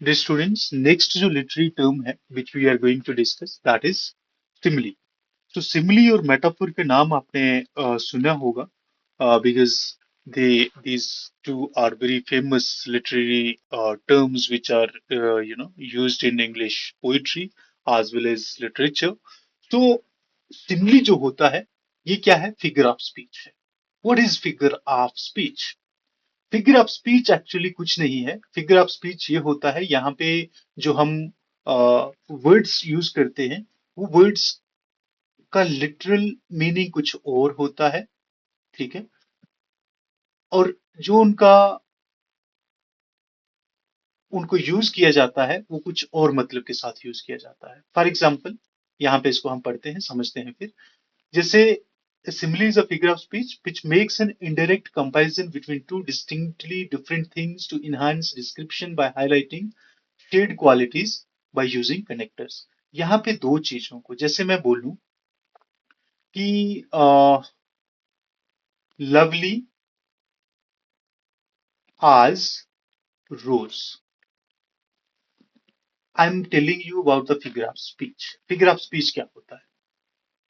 Dear students, next जो literary term है which we are going to discuss that is simile. तो simile और metaphor के नाम आपने सुना होगा because these two are very famous literary terms which are used in English poetry as well as literature. तो simile जो होता है ये क्या है? Figure of speech है. What is figure of speech? Figure of speech actually कुछ नहीं है. फिगर ऑफ स्पीच ये होता है यहाँ पे जो हम वर्ड्स यूज करते हैं वो वर्ड्स का लिटरल मीनिंग कुछ और होता है. ठीक है. और जो उनको यूज किया जाता है वो कुछ और मतलब के साथ यूज किया जाता है. फॉर एग्जाम्पल यहाँ पे इसको हम पढ़ते हैं समझते हैं फिर. जैसे a simile is a figure of speech which makes an indirect comparison between two distinctly different things to enhance description by highlighting shared qualities by using connectors. यहाँ पे दो चीजों को जैसे मैं बोलूं कि लवली आज rose. I am telling you about the figure of speech. Figure of speech क्या होता है?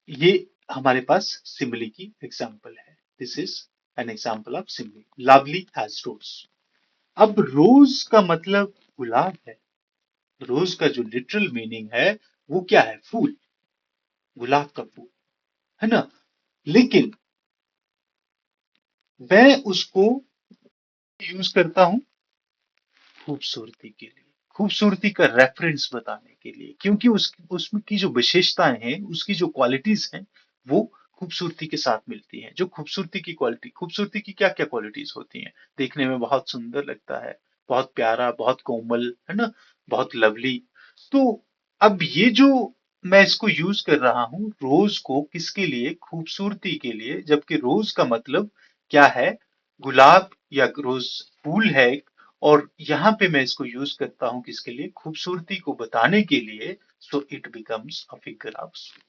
ये हमारे पास सिमिली की एग्जाम्पल है. This is an example of simile. Lovely as rose. अब रोज का मतलब गुलाब है. रोज का जो लिटरल मीनिंग है वो क्या है? फूल. गुलाब का फूल है ना. लेकिन मैं उसको यूज करता हूं खूबसूरती के लिए. खूबसूरती का रेफरेंस बताने के लिए क्योंकि उसमें की जो विशेषताएं हैं उसकी जो क्वालिटीज हैं वो खूबसूरती के साथ मिलती हैं. जो खूबसूरती की क्वालिटी, खूबसूरती की क्या क्या क्वालिटीज होती हैं? देखने में बहुत सुंदर लगता है, बहुत प्यारा, बहुत कोमल है ना, बहुत लवली. तो अब ये जो मैं इसको यूज कर रहा हूं रोज को किसके लिए? खूबसूरती के लिए. जबकि रोज का मतलब क्या है? गुलाब या रोज फूल है. और यहाँ पे मैं इसको यूज करता हूँ किसके लिए? खूबसूरती को बताने के लिए. So it becomes a figure of speech.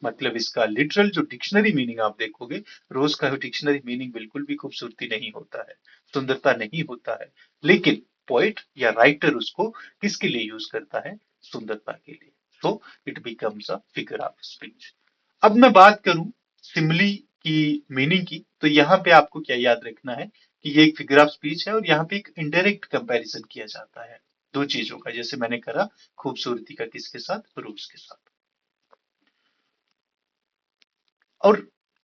मतलब इसका लिटरल जो डिक्शनरी मीनिंग आप देखोगे, रोज का डिक्शनरी मीनिंग बिल्कुल भी खूबसूरती नहीं होता है, सुंदरता नहीं होता है. लेकिन पोइट या राइटर उसको किसके लिए यूज करता है? सुंदरता के लिए. So it becomes a figure of speech. अब मैं बात करूं सिमिली की मीनिंग की, तो यहाँ पे आपको क्या याद रखना है कि ये एक फिगर ऑफ स्पीच है और यहाँ पे एक इनडायरेक्ट कंपैरिजन किया जाता है दो चीजों का. जैसे मैंने कहा खूबसूरती का किसके साथ? रोज के साथ. और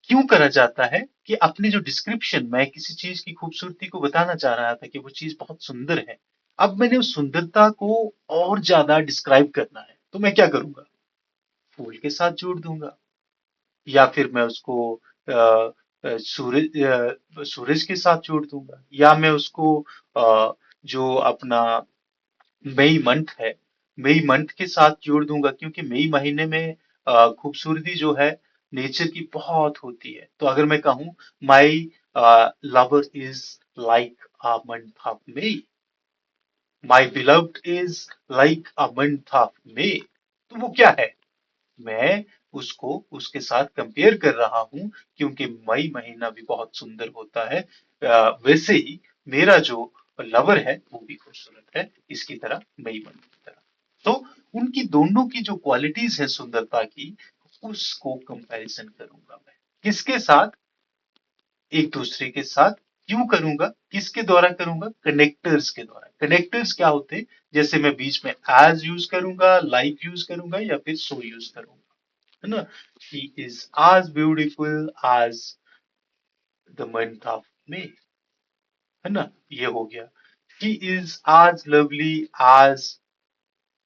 क्यों करा जाता है कि अपनी जो डिस्क्रिप्शन, मैं किसी चीज की खूबसूरती को बताना चाह रहा था कि वो चीज बहुत सुंदर है. अब मैंने उस सुंदरता को और ज्यादा डिस्क्राइब करना है तो मैं क्या करूंगा? फूल के साथ जोड़ दूंगा. या फिर मैं उसको सूरज के साथ जोड़ दूंगा. या मैं उसको जो अपना मई मंथ है, मई मंथ के साथ जोड़ दूंगा क्योंकि मई महीने में खूबसूरती जो है नेचर की बहुत होती है. तो अगर मैं कहूँ my lover is like a month of May, my beloved is like a month of May, तो वो क्या है? मैं उसको उसके साथ कंपेयर कर रहा हूं क्योंकि मई महीना भी बहुत सुंदर होता है. वैसे ही मेरा जो लवर है वो भी खूबसूरत है इसकी तरह, मई मंथ की तरह. तो उनकी दोनों की जो क्वालिटीज है सुंदरता की, उसको कंपैरिजन करूंगा मैं. किसके साथ? एक दूसरे के साथ. क्यों करूंगा? किसके द्वारा करूंगा? कनेक्टर्स के द्वारा. कनेक्टर्स क्या होते हैं? जैसे मैं बीच में एज यूज करूंगा, लाइक यूज करूंगा या फिर सो यूज करूंगा, है ना. She is as beautiful as the month of May, है ना. ये हो गया. She is as lovely as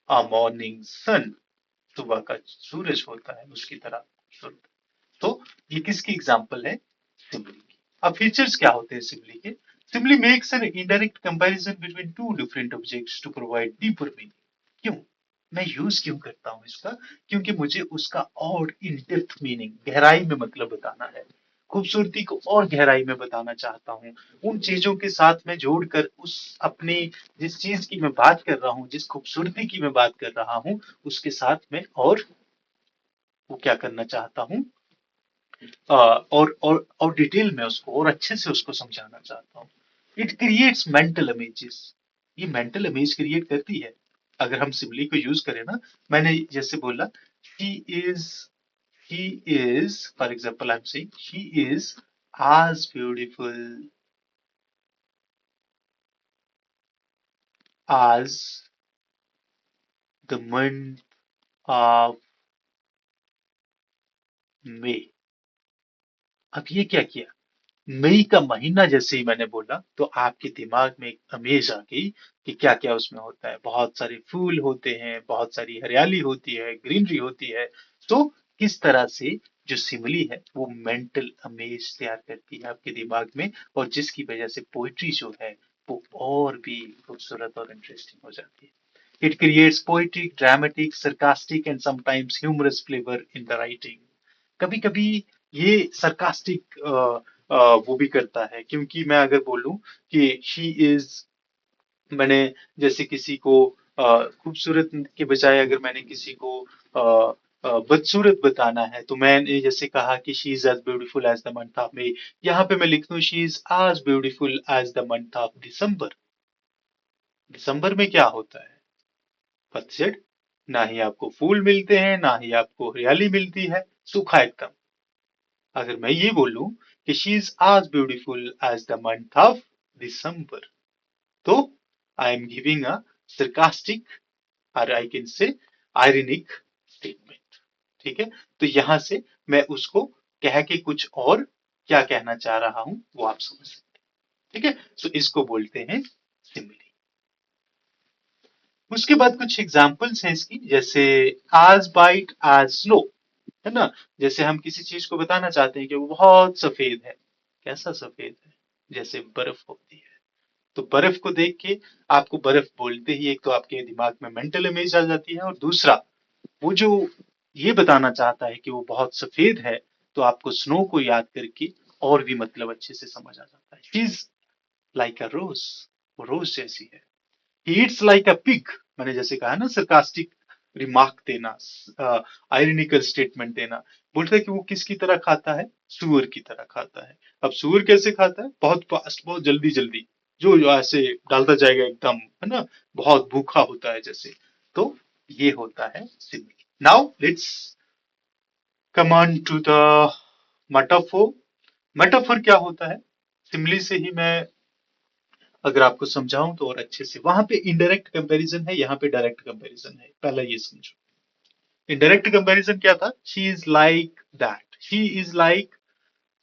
a morning sun. सुबह का सूरज होता है उसकी तरह खूबसूरत. तो ये किसकी एग्जाम्पल है? सिमिली की. अब फीचर्स क्या होते हैं सिमिली के? Simile makes an indirect comparison between two different objects to provide deeper meaning. क्यों मैं यूज क्यों करता हूं इसका? क्योंकि मुझे उसका और इन डेप्थ मीनिंग, गहराई में मतलब बताना है. खूबसूरती को और गहराई में बताना चाहता हूँ. उन चीजों के साथ मैं जोड़कर उस अपनी जिस चीज की मैं बात कर रहा हूँ, जिस खूबसूरती की मैं बात कर रहा हूँ, उसके साथ मैं और वो क्या करना चाहता हूँ, और डिटेल में उसको और अच्छे से उसको समझाना चाहता हूँ. It creates mental images. ये मेंटल इमेज क्रिएट करती है। अगर हम सिमिली को यूज करें ना, मैंने जैसे बोला, she is she is, for example, I'm saying she is as beautiful as the month of May। अब ये क्या किया, मई का महीना जैसे ही मैंने बोला तो आपके दिमाग में एक इमेज आ गई कि क्या क्या उसमें होता है। बहुत सारे फूल होते हैं, बहुत सारी हरियाली होती है, ग्रीनरी होती है। तो किस तरह से जो सिमिली है वो मेंटल इमेज तैयार करती है आपके दिमाग में, और जिसकी वजह से पोइट्री जो है वो और भी खूबसूरत और इंटरेस्टिंग हो जाती है। It creates poetic, dramatic, sarcastic and sometimes humorous flavor in the writing। कभी कभी ये सरकास्टिक वो भी करता है, क्योंकि मैं अगर बोलूं कि शी इज, मैंने जैसे किसी को खूबसूरत के बजाय अगर मैंने किसी को बदसूरत बताना है, तो मैंने जैसे कहा कि she is as beautiful as the month of May, यहाँ पे मैं लिख दूं she is as beautiful as the month of December. दिसंबर में क्या होता है, पतझड़। ना ही आपको फूल मिलते हैं, ना ही आपको हरियाली मिलती है, सूखा एकदम। अगर मैं ये बोलूं कि she is as beautiful as the month of December, तो I am giving a sarcastic और I can say ironic statement. ठीक है, तो यहां से मैं उसको कह के कुछ और क्या कहना चाह रहा हूं वो आप समझ सकते हैं। ठीक है, सो इसको बोलते हैं सिमिली। उसके बाद कुछ एग्जाम्पल्स हैं इसकी, जैसे आज बाइट आज स्नो, है ना। जैसे हम किसी चीज को बताना चाहते हैं कि वो बहुत सफेद है। कैसा सफेद है, जैसे बर्फ होती है। तो बर्फ को देख के आपको बर्फ बोलते ही एक तो आपके दिमाग में मेंटल इमेज आ जाती है, और दूसरा वो जो ये बताना चाहता है कि वो बहुत सफेद है, तो आपको स्नो को याद करके और भी मतलब अच्छे से समझ आ जाता है। शी इज लाइक अ रोज, वो रोज जैसी है। He eats like a pig, मैंने जैसे कहा ना सरकास्टिक रिमार्क देना, आयरनिकल स्टेटमेंट देना। बोलता है कि वो किसकी तरह खाता है, सुअर की तरह खाता है। अब सुअर कैसे खाता है, बहुत फास्ट, बहुत जल्दी जल्दी, जो ऐसे डालता जाएगा एकदम, है ना, बहुत भूखा होता है जैसे। तो ये होता है simile. Now let's come on to the metaphor. Metaphor क्या होता है, सिमिली से ही मैं अगर आपको समझाऊं तो और अच्छे से, वहां पे इनडायरेक्ट कंपैरिजन है, यहाँ पे डायरेक्ट कंपैरिजन है। पहला ये समझो, इनडायरेक्ट कंपैरिजन क्या था, she is like that, she is like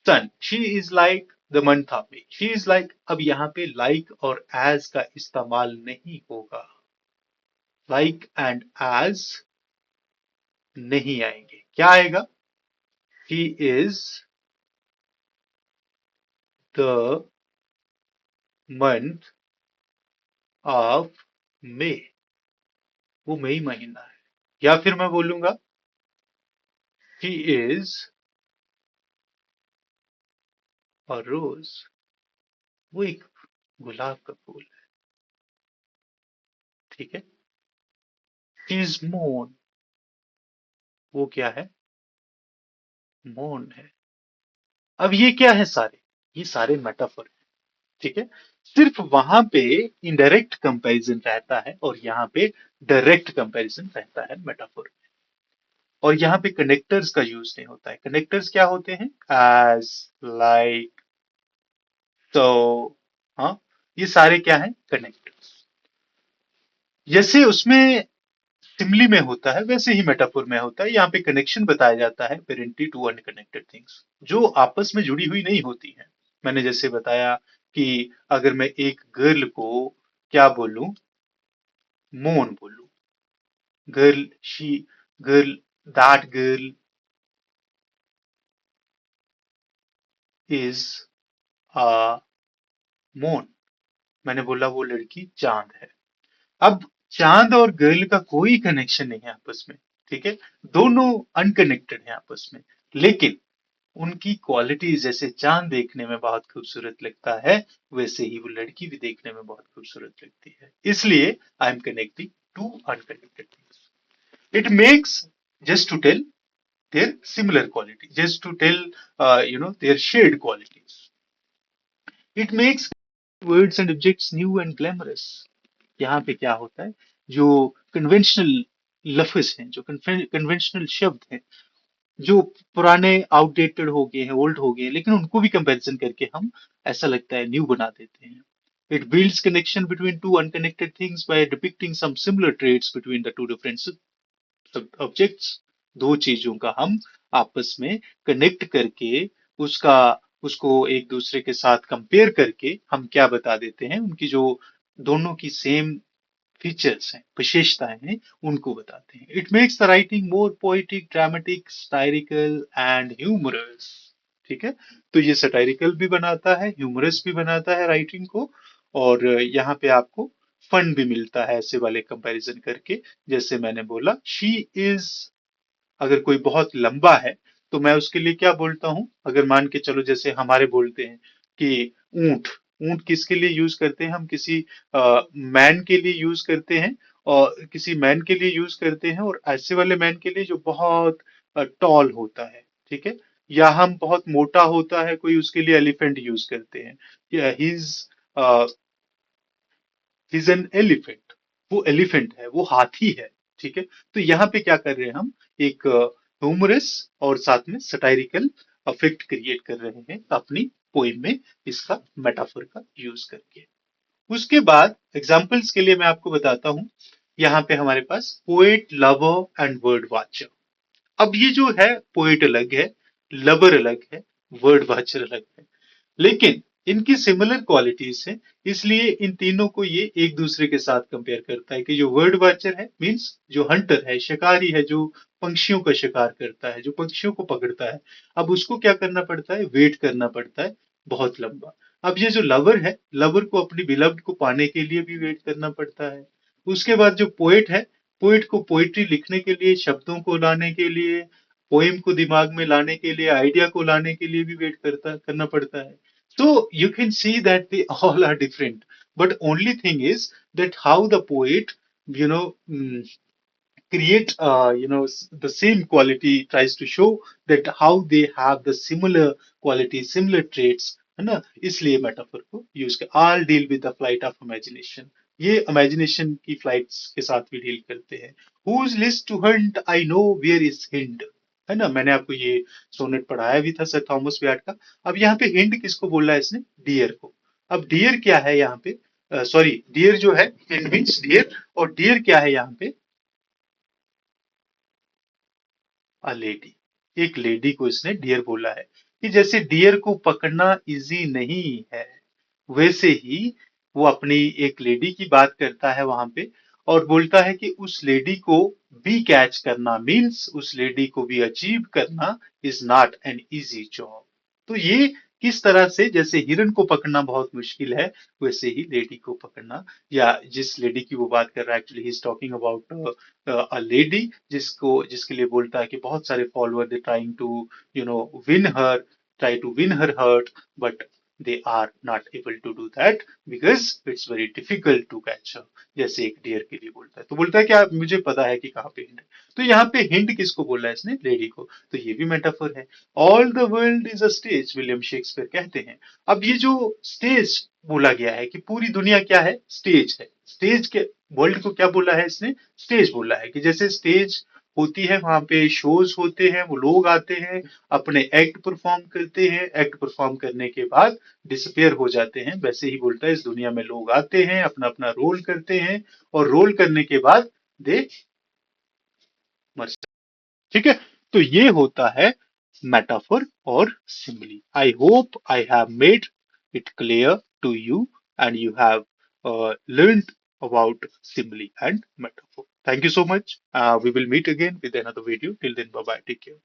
sun, she is like the month of May, she is like. अब यहाँ पे लाइक और एज का इस्तेमाल नहीं होगा, लाइक एंड एज नहीं आएंगे। क्या आएगा, she is the month of मे, वो मई महीना है। या फिर मैं बोलूंगा शी इज अ रोज, वो एक गुलाब का फूल है। ठीक है, शी इज मून, वो क्या है, मून है। अब ये क्या है, सारे ये सारे मेटाफर है। ठीक है, सिर्फ वहां पे इनडायरेक्ट कंपैरिजन रहता है और यहाँ पे डायरेक्ट कंपैरिजन रहता है मेटाफर। और यहाँ पे कनेक्टर्स का यूज नहीं होता है। कनेक्टर्स क्या होते हैं, एज, लाइक, तो, हाँ, ये सारे क्या है, कनेक्टर्स। जैसे उसमें सिमिली में होता है वैसे ही मेटाफोर में होता है। यहाँ पे कनेक्शन बताया जाता है, पेरेंटली टू अनकनेक्टेड थिंग्स जो आपस में जुड़ी हुई नहीं होती है। मैंने जैसे बताया कि अगर मैं एक गर्ल को क्या बोलूं, मोन बोलूं, girl, she, girl, that girl is a मोन, मैंने बोला वो लड़की चांद है। अब चांद और गर्ल का कोई कनेक्शन नहीं है आपस में। ठीक है, दोनों अनकनेक्टेड हैं आपस में, लेकिन उनकी क्वालिटीज, जैसे चांद देखने में बहुत खूबसूरत लगता है, वैसे ही वो लड़की भी देखने में बहुत खूबसूरत लगती है। इसलिए I am connecting to unconnected things. It makes, just to tell their similar quality, just to tell their shared qualities. It makes words and objects new and glamorous. यहाँ पे क्या होता है, जो कन्वेंशनल लफ्ज हैं, जो कन्वेंशनल शब्द हैं, जो पुराने आउटडेटेड हो गए हैं, ओल्ड हो गए हैं, लेकिन उनको भी कंपैरिजन करके हम ऐसा लगता है न्यू बना देते हैं. It builds connection between two unconnected things by depicting some similar traits between the two different objects. दो चीजों का हम आपस में कनेक्ट करके उसका उसको एक दूसरे के साथ कंपेयर करके हम क्या बता देते हैं, उनकी जो दोनों की सेम फीचर्स हैं, विशेषताएं हैं, उनको बताते हैं. It makes the writing more poetic, dramatic, satirical and humorous. ठीक है, तो ये सटायरिकल भी बनाता है, ह्यूमरस भी बनाता है राइटिंग को. और यहाँ पे आपको फन भी मिलता है ऐसे वाले कंपैरिजन करके. जैसे मैंने बोला, शी इज, अगर कोई बहुत लंबा है तो मैं उसके लिए क्या बोलता हूं, अगर मान के चलो जैसे हमारे बोलते हैं कि ऊंट. ऊंट किसके लिए यूज करते हैं हम, किसी मैन के लिए यूज करते हैं, और किसी मैन के लिए यूज करते हैं, और ऐसे वाले मैन के लिए जो बहुत टॉल होता है. ठीक है, या हम बहुत मोटा होता है कोई, उसके लिए एलिफेंट यूज करते हैं. हिज इज एन एलिफेंट, वो एलिफेंट है, वो हाथी है. ठीक है, तो यहाँ पे क्या कर रहे हैं हम, एक ह्यूमरस और साथ में सटायरिकल अफेक्ट क्रिएट कर रहे हैं अपनी पोइम में, इसका मेटाफर का यूज करके. उसके बाद एग्जाम्पल्स के लिए मैं आपको बताता हूं. यहाँ पे हमारे पास poet, lover and word watcher. अब ये जो है, पोएट अलग है, लवर अलग है, वर्ड वाचर अलग है, लेकिन इनकी सिमिलर क्वालिटीज हैं. इसलिए इन तीनों को ये एक दूसरे के साथ कंपेयर करता है कि जो वर्ड वाचर है, मीन्स जो हंटर है, शिकारी है, जो पंक्षियों का शिकार करता है, जो पक्षियों को पकड़ता है, अब उसको क्या करना पड़ता है, वेट करना पड़ता है बहुत लंबा. अब ये जो लवर है, लवर को अपनी बिलव्ड को पाने के लिए भी वेट करना पड़ता है. उसके बाद जो पोएट है, पोएट को पोएट्री लिखने के लिए, शब्दों को लाने के लिए, पोएम को दिमाग में लाने के लिए, आइडिया को लाने के लिए भी वेट करना पड़ता है. So you can see that they all are different, but only thing is that how the poet, you know, create, the same quality, tries to show that how they have the similar qualities, similar traits, है ना. इसलिए metaphor को use कर, all deal with the flight of imagination. ये imagination की flights के साथ भी डील करते हैं. Whose list to hunt I know where is hind, है ना. मैंने आपको ये सोनेट पढ़ाया भी था सर थॉमस व्याट का. अब यहाँ पे हिंड किसको बोला है इसने, डियर को. अब डियर क्या है यहाँ पे, सॉरी, डियर जो है, हिंड मीन्स डियर, और डियर क्या है यहाँ पे, अ लेडी. एक लेडी को इसने डियर बोला है. कि जैसे डियर को पकड़ना इजी नहीं है, वैसे ही वो अपनी एक लेडी की बात करता है वहां पे, और बोलता है कि उस लेडी को भी कैच करना, मीन्स उस लेडी को भी अचीव करना, is not an easy job. तो ये किस तरह से, जैसे हिरन को पकड़ना बहुत मुश्किल है, वैसे ही लेडी को पकड़ना, या जिस लेडी की वो बात कर रहा है, actually he is talking about a lady, जिसके लिए बोलता है कि बहुत सारे follower, they trying to win her, try to win her heart, but they are not able to do that because it's very difficult to catch her. जैसे एक dear के लिए बोलता है, तो बोलता है कि आप, मुझे पता है कि कहाँ पे हिंड है. तो यहाँ पे हिंड किसको बोला है इसने, लेडी को. तो ये भी मेटाफर है. All the world is a stage, William Shakespeare कहते हैं. अब ये जो स्टेज बोला गया है, कि पूरी दुनिया क्या है, स्टेज है. स्टेज के वर्ल्ड को क्या बोला है इसने, स्टेज बोला है. कि जैसे स्टेज होती है, वहां पे शोज होते हैं, वो लोग आते हैं, अपने एक्ट परफॉर्म करते हैं, एक्ट परफॉर्म करने के बाद डिसअपियर हो जाते हैं, वैसे ही बोलता है इस दुनिया में लोग आते हैं, अपना अपना रोल करते हैं, और रोल करने के बाद दे मर जाते हैं. ठीक है, तो ये होता है मेटाफर और simile. I hope I have made it clear to you, and you have learned about simile and metaphor. Thank you so much. We will meet again with another video. Till then, bye bye. Take care.